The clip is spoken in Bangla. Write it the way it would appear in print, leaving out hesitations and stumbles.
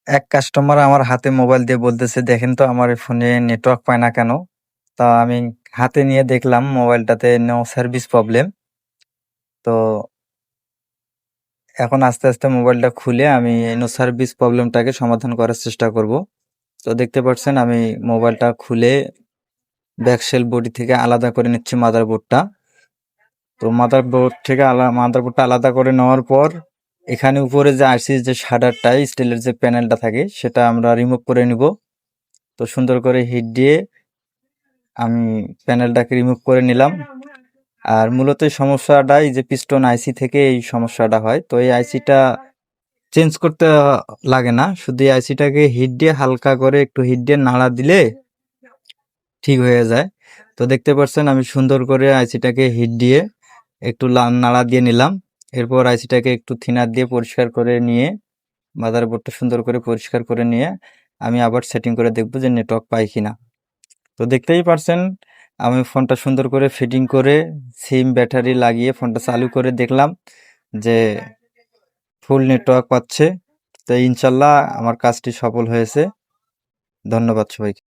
এক কাস্টমার আমার হাতে মোবাইল দিয়ে বলতেছে, দেখেন তো আমার এই ফোনে নেটওয়ার্ক পায় না কেন? তা আমি হাতে নিয়ে দেখলাম মোবাইলটাতে নো সার্ভিস প্রবলেম। তো এখন আস্তে আস্তে মোবাইলটা খুলে আমি এই নো সার্ভিস প্রবলেমটাকে সমাধান করার চেষ্টা করব। তো দেখতে পাচ্ছেন আমি মোবাইলটা খুলে ব্যাকশেল বডি থেকে আলাদা করে নিচ্ছি মাদারবোর্ডটা। তো মাদারবোর্ডটা আলাদা করে নেওয়ার পর এখানে উপরে যে আইসির যে শাটারটা স্টিলের যে প্যানেলটা থাকে সেটা আমরা রিমুভ করে নিব। তো সুন্দর করে হিট দিয়ে আমি প্যানেলটাকে রিমুভ করে নিলাম। আর মূলত এই সমস্যাটা এই যে পিস্টন আইসি থেকে এই সমস্যাটা হয়। তো এই আইসিটা চেঞ্জ করতে লাগে না, শুধু এই আইসিটাকে হিট দিয়ে হালকা করে একটু হিট দিয়ে নাড়া দিলে ঠিক হয়ে যায়। তো দেখতে পাচ্ছেন আমি সুন্দর করে আইসিটাকে হিট দিয়ে একটু নাড়া দিয়ে নিলাম। এরপর আইসিটাকে একটু থিনার দিয়ে পরিষ্কার করে নিয়ে মাদারবোর্ডটা সুন্দর করে পরিষ্কার করে নিয়ে আমি আবার সেটিং করে দেখব যে নেটওয়ার্ক পাই কিনা। তো দেখতেই পারছেন আমি ফোনটা সুন্দর করে ফিটিং করে সিম ব্যাটারি লাগিয়ে ফোনটা চালু করে দেখলাম যে ফুল নেটওয়ার্ক পাচ্ছে। তো ইনশাল্লাহ আমার কাজটি সফল হয়েছে। ধন্যবাদ সবাইকে।